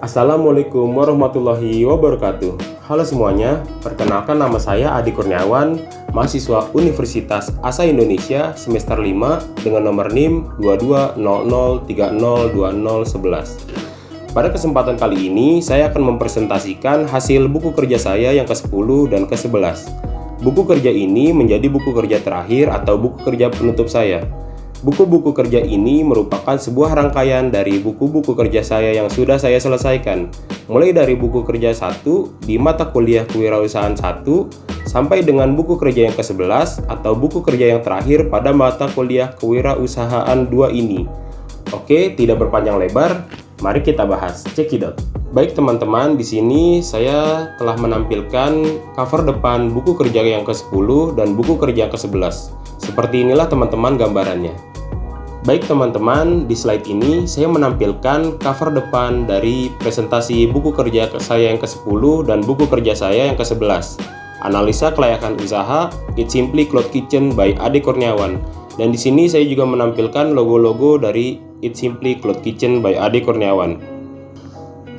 Assalamualaikum warahmatullahi wabarakatuh. Halo semuanya, perkenalkan nama saya Adi Kurniawan, mahasiswa Universitas Asa Indonesia semester 5 dengan nomor NIM 2200302011. Pada kesempatan kali ini, saya akan mempresentasikan hasil buku kerja saya yang ke-10 dan ke-11. Buku kerja ini menjadi buku kerja terakhir atau buku kerja penutup saya. Buku-buku kerja ini merupakan sebuah rangkaian dari buku-buku kerja saya yang sudah saya selesaikan, mulai dari buku kerja 1 di mata kuliah kewirausahaan 1 sampai dengan buku kerja yang ke-11 atau buku kerja yang terakhir pada mata kuliah kewirausahaan 2 ini. Oke, tidak berpanjang lebar, mari kita bahas. Cekidot. Baik teman-teman, di sini saya telah menampilkan cover depan buku kerja yang ke-10 dan buku kerja yang ke-11. Seperti inilah teman-teman gambarannya. Baik teman-teman, di slide ini saya menampilkan cover depan dari presentasi buku kerja saya yang ke-10 dan buku kerja saya yang ke-11. Analisa kelayakan usaha Eat Simply Cloud Kitchen by Adi Kurniawan. Dan di sini saya juga menampilkan logo-logo dari Eat Simply Cloud Kitchen by Adi Kurniawan.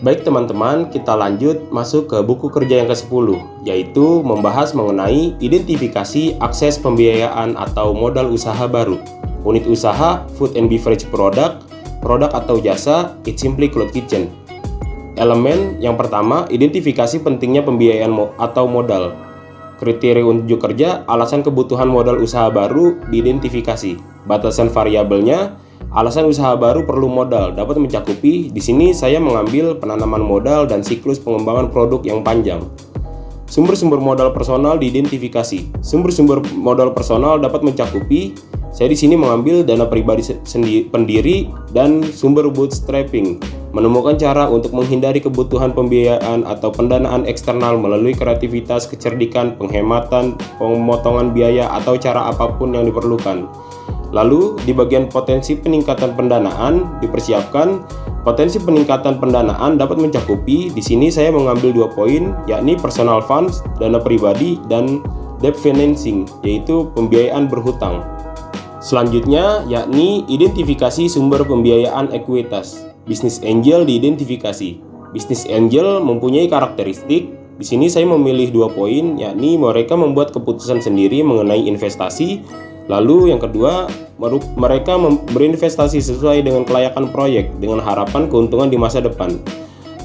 Baik teman-teman, kita lanjut masuk ke buku kerja yang ke-10, yaitu membahas mengenai identifikasi akses pembiayaan atau modal usaha baru. Unit usaha Food and Beverage Product, produk atau jasa Eat Simply Cloud Kitchen. Elemen yang pertama, identifikasi pentingnya pembiayaan atau modal. Kriteria unjuk kerja, alasan kebutuhan modal usaha baru diidentifikasi. Batasan variabelnya, alasan usaha baru perlu modal dapat mencakupi. Di sini saya mengambil penanaman modal dan siklus pengembangan produk yang panjang. Sumber-sumber modal personal diidentifikasi. Sumber-sumber modal personal dapat mencakupi. Saya di sini mengambil dana pribadi pendiri dan sumber bootstrapping. Menemukan cara untuk menghindari kebutuhan pembiayaan atau pendanaan eksternal melalui kreativitas, kecerdikan, penghematan, pemotongan biaya atau cara apapun yang diperlukan. Lalu di bagian potensi peningkatan pendanaan dipersiapkan. Potensi peningkatan pendanaan dapat mencakupi. Di sini saya mengambil 2 poin, yakni personal funds, dana pribadi, dan debt financing, yaitu pembiayaan berhutang. Selanjutnya yakni identifikasi sumber pembiayaan ekuitas. Business angel diidentifikasi. Business angel mempunyai karakteristik. Di sini saya memilih 2 poin, yakni mereka membuat keputusan sendiri mengenai investasi. Lalu yang kedua, mereka berinvestasi sesuai dengan kelayakan proyek dengan harapan keuntungan di masa depan.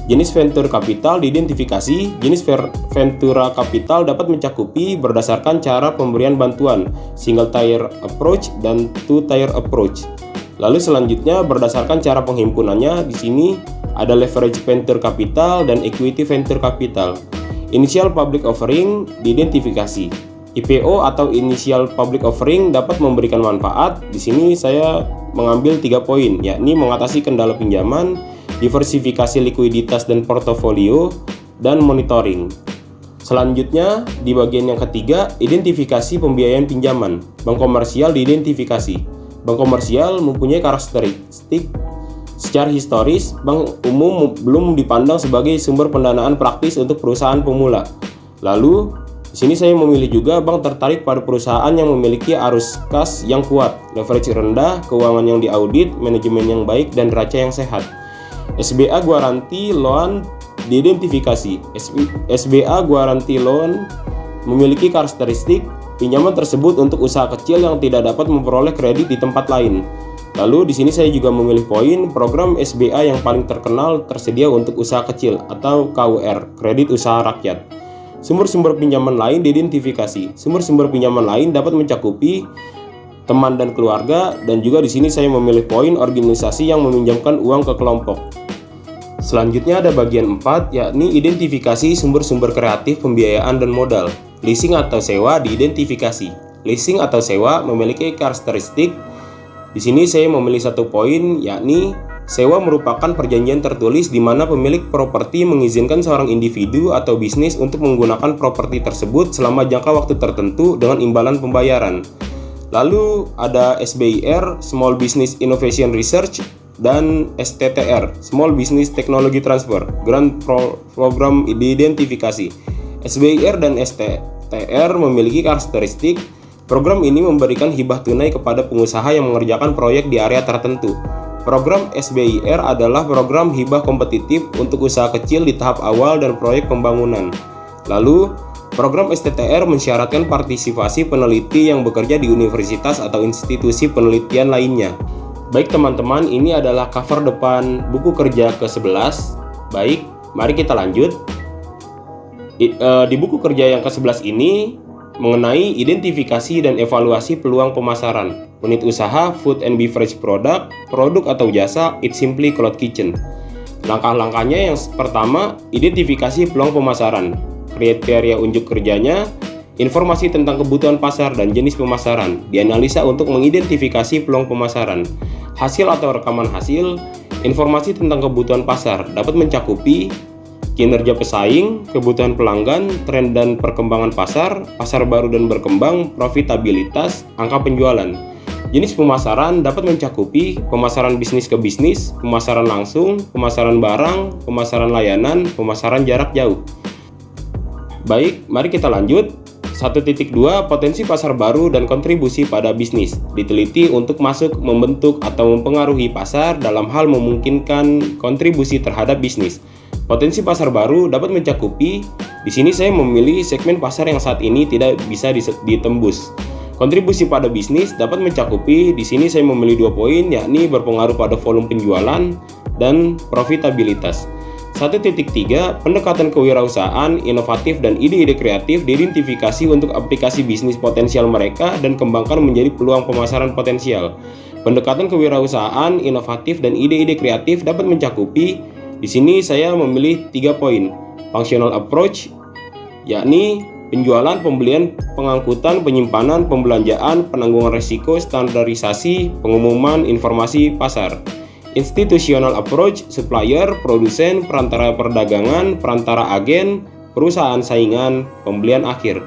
Jenis venture capital diidentifikasi. Jenis ventura capital dapat mencakupi berdasarkan cara pemberian bantuan, single tier approach dan two tier approach. Lalu selanjutnya berdasarkan cara penghimpunannya, di sini ada leverage venture capital dan equity venture capital. Initial public offering diidentifikasi. IPO atau initial public offering dapat memberikan manfaat. Di sini saya mengambil 3 poin, yakni mengatasi kendala pinjaman, diversifikasi likuiditas dan portofolio, dan monitoring. Selanjutnya, di bagian yang ketiga, identifikasi pembiayaan pinjaman. Bank komersial diidentifikasi. Bank komersial mempunyai karakteristik. Secara historis, bank umum belum dipandang sebagai sumber pendanaan praktis untuk perusahaan pemula. Lalu, di sini saya memilih juga bank tertarik pada perusahaan yang memiliki arus kas yang kuat, leverage rendah, keuangan yang diaudit, manajemen yang baik, dan neraca yang sehat. SBA Guarantee Loan diidentifikasi. SBA Guarantee Loan memiliki karakteristik pinjaman tersebut untuk usaha kecil yang tidak dapat memperoleh kredit di tempat lain. Lalu di sini saya juga memilih poin program SBA yang paling terkenal tersedia untuk usaha kecil atau KUR, kredit usaha rakyat. Sumber-sumber pinjaman lain diidentifikasi. Sumber-sumber pinjaman lain dapat mencakupi teman dan keluarga, dan juga di sini saya memilih poin organisasi yang meminjamkan uang ke kelompok. Selanjutnya ada bagian 4, yakni identifikasi sumber-sumber kreatif pembiayaan dan modal. Leasing atau sewa diidentifikasi. Leasing atau sewa memiliki karakteristik. Di sini saya memilih 1 poin, yakni sewa merupakan perjanjian tertulis di mana pemilik properti mengizinkan seorang individu atau bisnis untuk menggunakan properti tersebut selama jangka waktu tertentu dengan imbalan pembayaran. Lalu ada SBIR, Small Business Innovation Research, dan STTR, Small Business Technology Transfer, Grant Program diidentifikasi. SBIR dan STTR memiliki karakteristik. Program ini memberikan hibah tunai kepada pengusaha yang mengerjakan proyek di area tertentu. Program SBIR adalah program hibah kompetitif untuk usaha kecil di tahap awal dan proyek pembangunan. Lalu, program STTR mensyaratkan partisipasi peneliti yang bekerja di universitas atau institusi penelitian lainnya. Baik teman-teman, ini adalah cover depan buku kerja ke-11. Baik, mari kita lanjut. Di buku kerja yang ke-11 ini mengenai identifikasi dan evaluasi peluang pemasaran. Unit usaha Food and Beverage Product, produk atau jasa It's Simply Cloud Kitchen. Langkah-langkahnya yang pertama, identifikasi peluang pemasaran. Kriteria unjuk kerjanya, informasi tentang kebutuhan pasar dan jenis pemasaran, dianalisa untuk mengidentifikasi peluang pemasaran. Hasil atau rekaman hasil, informasi tentang kebutuhan pasar dapat mencakupi kinerja pesaing, kebutuhan pelanggan, tren dan perkembangan pasar, pasar baru dan berkembang, profitabilitas, angka penjualan. Jenis pemasaran dapat mencakupi pemasaran bisnis ke bisnis, pemasaran langsung, pemasaran barang, pemasaran layanan, pemasaran jarak jauh. Baik, mari kita lanjut. 1.2 Potensi pasar baru dan kontribusi pada bisnis. Diteliti untuk masuk, membentuk, atau mempengaruhi pasar dalam hal memungkinkan kontribusi terhadap bisnis. Potensi pasar baru dapat mencakupi, di sini saya memilih segmen pasar yang saat ini tidak bisa ditembus. Kontribusi pada bisnis dapat mencakupi, di sini saya memilih 2 poin, yakni berpengaruh pada volume penjualan dan profitabilitas. 1.3 Pendekatan kewirausahaan, inovatif dan ide-ide kreatif diidentifikasi untuk aplikasi bisnis potensial mereka dan kembangkan menjadi peluang pemasaran potensial. Pendekatan kewirausahaan, inovatif dan ide-ide kreatif dapat mencakupi, di sini saya memilih 3 poin. Functional approach, yakni penjualan, pembelian, pengangkutan, penyimpanan, pembelanjaan, penangguhan risiko, standarisasi, pengumuman, informasi pasar. Institutional approach, supplier, produsen, perantara perdagangan, perantara agen, perusahaan saingan, pembelian akhir.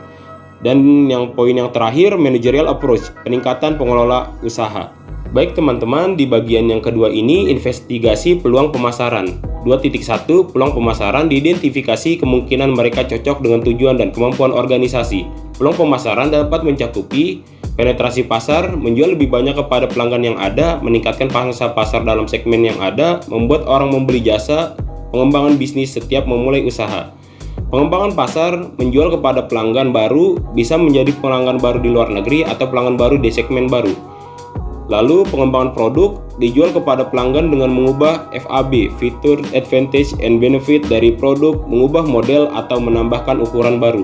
Dan poin yang terakhir, managerial approach, peningkatan pengelola usaha. Baik teman-teman, di bagian yang kedua ini investigasi peluang pemasaran. 2.1 Peluang pemasaran diidentifikasi kemungkinan mereka cocok dengan tujuan dan kemampuan organisasi. Peluang pemasaran dapat mencakupi penetrasi pasar, menjual lebih banyak kepada pelanggan yang ada, meningkatkan pangsa pasar dalam segmen yang ada, membuat orang membeli jasa, pengembangan bisnis setiap memulai usaha. Pengembangan pasar, menjual kepada pelanggan baru, bisa menjadi pelanggan baru di luar negeri atau pelanggan baru di segmen baru. Lalu pengembangan produk, dijual kepada pelanggan dengan mengubah FAB, Feature, Advantage, and Benefit dari produk, mengubah model atau menambahkan ukuran baru.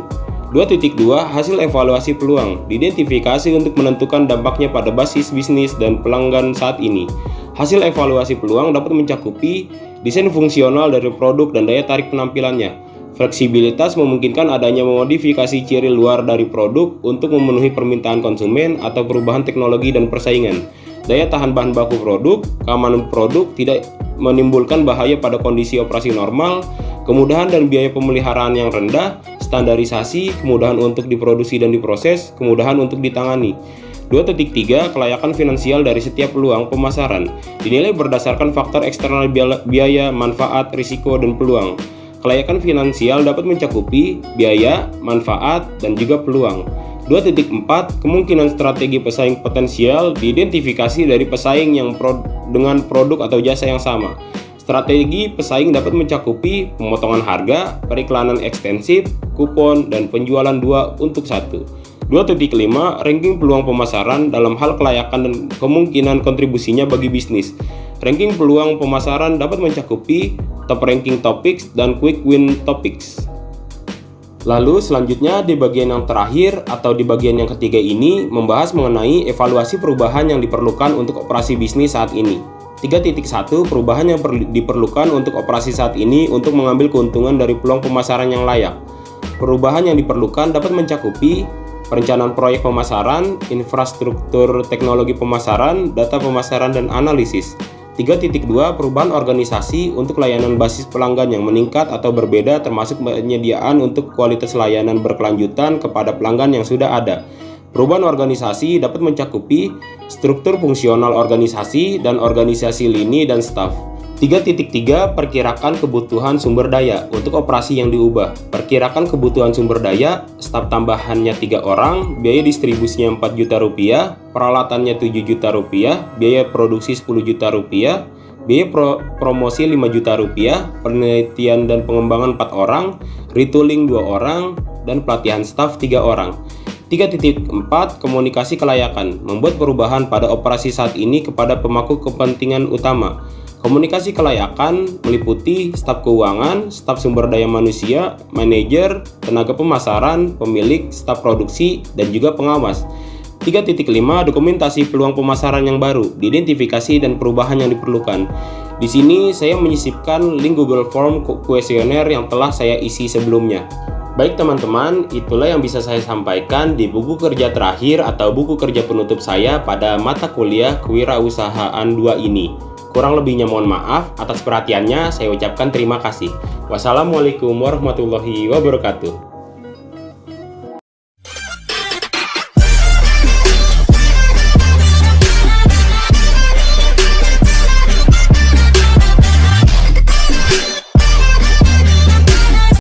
2.2 Hasil evaluasi peluang, diidentifikasi untuk menentukan dampaknya pada basis bisnis dan pelanggan saat ini. Hasil evaluasi peluang dapat mencakupi desain fungsional dari produk dan daya tarik penampilannya. Fleksibilitas memungkinkan adanya memodifikasi ciri luar dari produk untuk memenuhi permintaan konsumen atau perubahan teknologi dan persaingan. Daya tahan bahan baku produk, keamanan produk, tidak menimbulkan bahaya pada kondisi operasi normal, kemudahan dan biaya pemeliharaan yang rendah, standarisasi, kemudahan untuk diproduksi dan diproses, kemudahan untuk ditangani. 2.3 Kelayakan finansial dari setiap peluang pemasaran, dinilai berdasarkan faktor eksternal biaya, manfaat, risiko, dan peluang. Kelayakan finansial dapat mencakupi biaya, manfaat, dan juga peluang. 2.4 Kemungkinan strategi pesaing potensial diidentifikasi dari pesaing yang dengan produk atau jasa yang sama. Strategi pesaing dapat mencakupi pemotongan harga, periklanan ekstensif, kupon, dan penjualan 2 untuk 1. 2.5 Ranking peluang pemasaran dalam hal kelayakan dan kemungkinan kontribusinya bagi bisnis. Ranking peluang pemasaran dapat mencakupi top ranking topics dan quick win topics. Lalu selanjutnya di bagian yang terakhir atau di bagian yang ketiga ini membahas mengenai evaluasi perubahan yang diperlukan untuk operasi bisnis saat ini. 3.1 Perubahan yang diperlukan untuk operasi saat ini untuk mengambil keuntungan dari peluang pemasaran yang layak. Perubahan yang diperlukan dapat mencakupi perencanaan proyek pemasaran, infrastruktur teknologi pemasaran, data pemasaran dan analisis. 3.2 Perubahan organisasi untuk layanan basis pelanggan yang meningkat atau berbeda, termasuk penyediaan untuk kualitas layanan berkelanjutan kepada pelanggan yang sudah ada. Perubahan organisasi dapat mencakupi struktur fungsional organisasi dan organisasi lini dan staf. 3.3 Perkirakan kebutuhan sumber daya untuk operasi yang diubah. Perkirakan kebutuhan sumber daya, staf tambahannya 3 orang, biaya distribusinya 4 juta rupiah, peralatannya 7 juta rupiah, biaya produksi 10 juta rupiah, biaya promosi 5 juta rupiah, penelitian dan pengembangan 4 orang, retooling 2 orang, dan pelatihan staf 3 orang. 3.4 Komunikasi kelayakan, membuat perubahan pada operasi saat ini kepada pemangku kepentingan utama. Komunikasi kelayakan meliputi staf keuangan, staf sumber daya manusia, manajer, tenaga pemasaran, pemilik, staf produksi, dan juga pengawas. 3.5 Dokumentasi peluang pemasaran yang baru, diidentifikasi dan perubahan yang diperlukan. Di sini saya menyisipkan link Google Form kuesioner yang telah saya isi sebelumnya. Baik teman-teman, itulah yang bisa saya sampaikan di buku kerja terakhir atau buku kerja penutup saya pada mata kuliah Kewirausahaan 2 ini. Kurang lebihnya mohon maaf, atas perhatiannya saya ucapkan terima kasih. Wassalamualaikum warahmatullahi wabarakatuh.